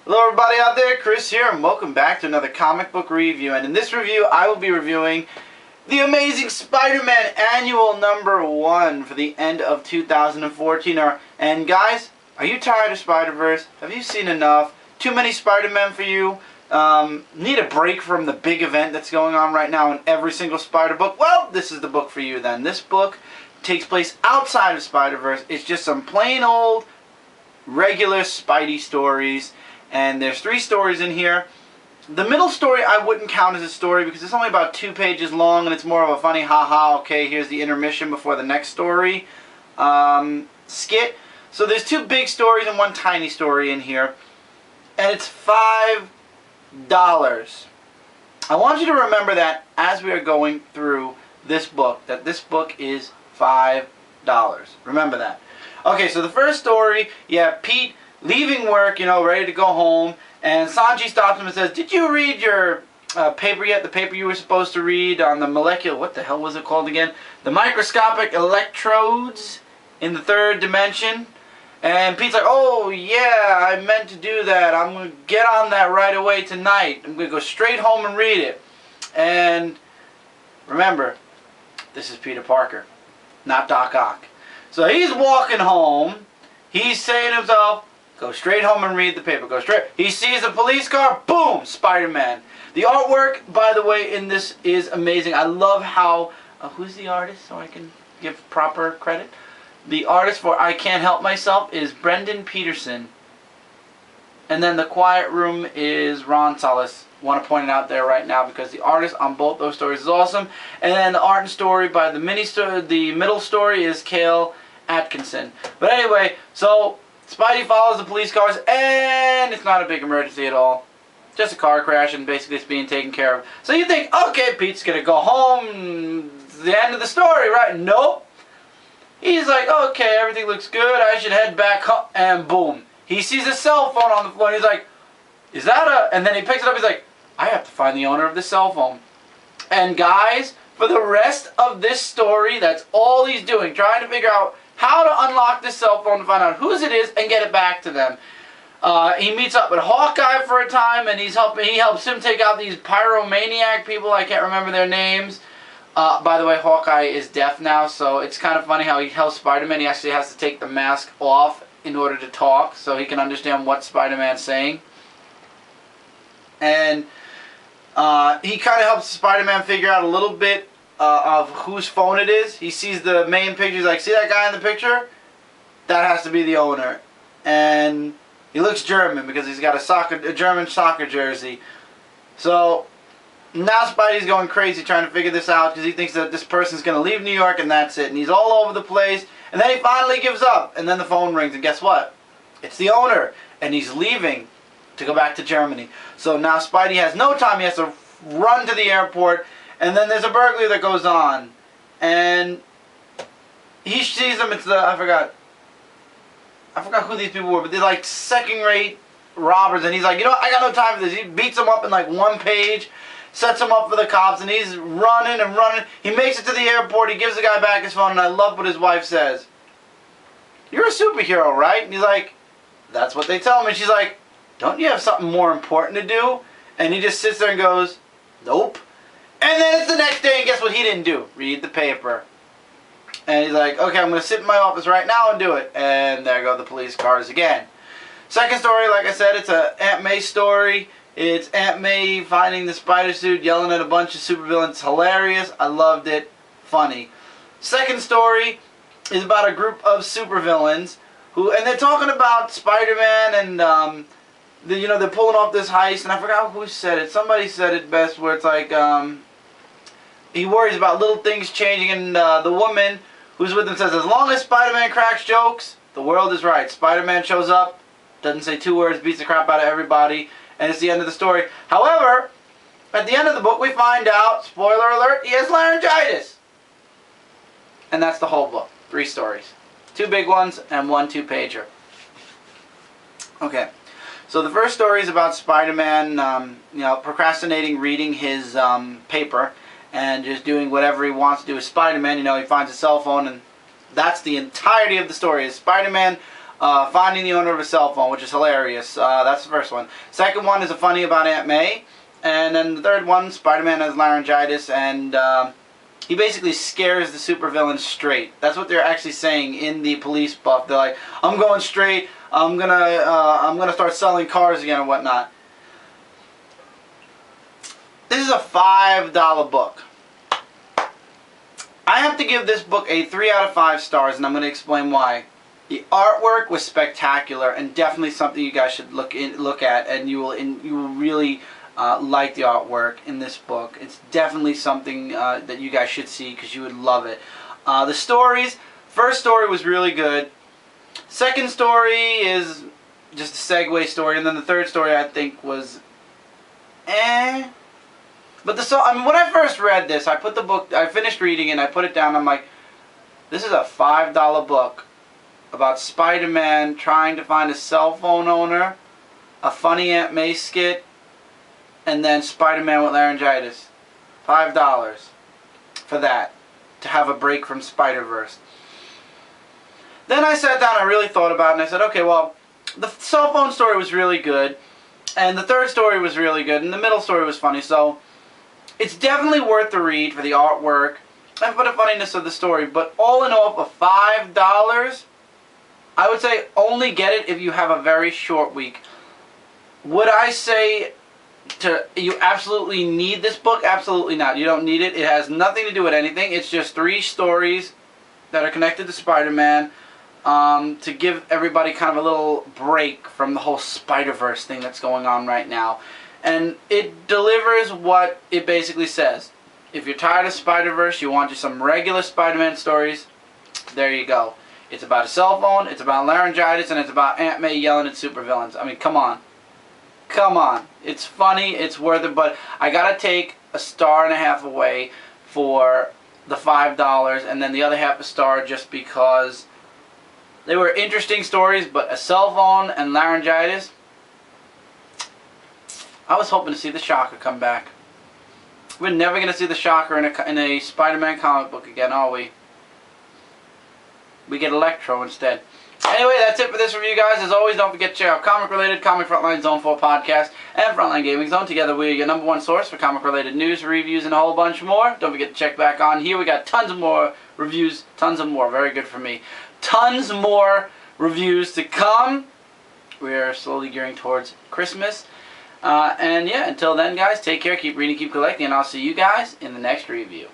Hello everybody out there, Chris here, and welcome back to another comic book review. And in this review, I will be reviewing The Amazing Spider-Man Annual #1 for the end of 2014. And guys, are you tired of Spider-Verse? Have you seen enough? Too many Spider-Men for you? Need a break from the big event that's going on right now in every single Spider book? Well, this is the book for you then. This book takes place outside of Spider-Verse. It's just some plain old, regular Spidey stories. And there's 3 stories in here. The middle story I wouldn't count as a story because it's only about 2 pages long and it's more of a funny haha, okay, here's the intermission before the next story skit. So there's 2 big stories and 1 tiny story in here. And it's $5. I want you to remember that as we are going through this book, that this book is $5. Remember that. Okay, so the first story, yeah, Pete leaving work, you know, ready to go home, and Sanji stops him and says, "Did you read your paper yet? The paper you were supposed to read on the molecular, what the hell was it called again? The microscopic electrodes in the 3rd dimension?" And Pete's like, "Oh yeah, I meant to do that. I'm going to get on that right away tonight. I'm going to go straight home and read it." And remember, this is Peter Parker, not Doc Ock. So he's walking home, he's saying to himself, go straight home and read the paper. Go straight. He sees a police car. Boom! Spider-Man. The artwork, by the way, in this is amazing. I love how... who's the artist so I can give proper credit? The artist for I Can't Help Myself is Brendan Peterson. And then The Quiet Room is Ron Solis. Want to point it out there right now because the artist on both those stories is awesome. And then the art and story by the middle story is Cale Atkinson. But anyway, so Spidey follows the police cars, and it's not a big emergency at all. Just a car crash, and basically it's being taken care of. So you think, okay, Pete's going to go home. It's the end of the story, right? Nope. He's like, okay, everything looks good. I should head back home. And boom. He sees a cell phone on the floor, and he's like, is that a... And then he picks it up, he's like, I have to find the owner of this cell phone. And guys, for the rest of this story, that's all he's doing, trying to figure out how to unlock this cell phone to find out whose it is and get it back to them. He meets up with Hawkeye for a time, and he helps him take out these pyromaniac people. I can't remember their names. By the way, Hawkeye is deaf now, so it's kind of funny how he tells Spider-Man he actually has to take the mask off in order to talk so he can understand what Spider-Man's saying. And he kind of helps Spider-Man figure out a little bit of whose phone it is. He sees the main picture. He's like, see that guy in the picture? That has to be the owner. And he looks German because he's got a German soccer jersey. So now Spidey's going crazy trying to figure this out because he thinks that this person's going to leave New York and that's it. And he's all over the place. And then he finally gives up. And then the phone rings. And guess what? It's the owner. And he's leaving to go back to Germany. So now Spidey has no time. He has to run to the airport. And then there's a burglary that goes on. And he sees them. It's the... I forgot who these people were. But they're like second-rate robbers. And he's like, you know what? I got no time for this. He beats them up in like 1 page. Sets them up for the cops. And he's running and running. He makes it to the airport. He gives the guy back his phone. And I love what his wife says. You're a superhero, right? And he's like, that's what they tell me. And she's like, don't you have something more important to do? And he just sits there and goes, nope. And then it's the next day, and guess what he didn't do? Read the paper. And he's like, okay, I'm going to sit in my office right now and do it. And there go the police cars again. Second story, like I said, it's an Aunt May story. It's Aunt May finding the spider suit, yelling at a bunch of supervillains. Hilarious. I loved it. Funny. Second story is about a group of supervillains and they're talking about Spider-Man and you know, they're pulling off this heist, and I forgot who said it. Somebody said it best, where it's like he worries about little things changing, and the woman who's with him says, as long as Spider-Man cracks jokes, the world is right. Spider-Man shows up, doesn't say 2 words, beats the crap out of everybody, and it's the end of the story. However, at the end of the book, we find out, spoiler alert, he has laryngitis. And that's the whole book. 3 stories. 2 big ones and 1 2-pager. Okay. So the first story is about Spider-Man, you know, procrastinating reading his paper and just doing whatever he wants to do as Spider-Man. You know, he finds a cell phone, and that's the entirety of the story. Is Spider-Man finding the owner of a cell phone, which is hilarious. That's the first one. Second one is a funny about Aunt May. And then the third one, Spider-Man has laryngitis, and he basically scares the supervillains straight. That's what they're actually saying in the police buff. They're like, I'm going straight. I'm gonna start selling cars again and whatnot. This is a $5 book. I have to give this book a 3 out of 5 stars, and I'm going to explain why. The artwork was spectacular, and definitely something you guys should look at, and you will really like the artwork in this book. It's definitely something that you guys should see because you would love it. The stories, first story was really good. Second story is just a segue story, and then the third story I think was But when I first read this, I finished reading it and I put it down. I'm like, this is a $5 book about Spider-Man trying to find a cell phone owner, a funny Aunt May skit, and then Spider-Man with laryngitis. $5 for that, to have a break from Spider-Verse. Then I sat down, I really thought about it, and I said, okay, well, the cell phone story was really good, and the third story was really good, and the middle story was funny, so it's definitely worth the read for the artwork and for the funniness of the story. But all in all, for $5, I would say only get it if you have a very short week. Would I say you absolutely need this book? Absolutely not. You don't need it. It has nothing to do with anything. It's just 3 stories that are connected to Spider-Man to give everybody kind of a little break from the whole Spider-Verse thing that's going on right now. And it delivers what it basically says. If you're tired of Spider-Verse, you want some regular Spider-Man stories, there you go. It's about a cell phone, it's about laryngitis, and it's about Aunt May yelling at supervillains. I mean, come on. Come on. It's funny, it's worth it, but I gotta take a star and a half away for the $5, and then the other half a star just because they were interesting stories, but a cell phone and laryngitis, I was hoping to see the Shocker come back. We're never going to see the Shocker in a Spider-Man comic book again, are we? We get Electro instead. Anyway, that's it for this review, guys. As always, don't forget to check out comic-related, Comic Frontline Zone 4 podcast, and Frontline Gaming Zone. Together, we're your #1 source for comic-related news, reviews, and a whole bunch more. Don't forget to check back on here. We got tons of more reviews, tons of more. Very good for me. Tons more reviews to come. We are slowly gearing towards Christmas. And yeah, until then, guys, take care, keep reading, keep collecting, and I'll see you guys in the next review.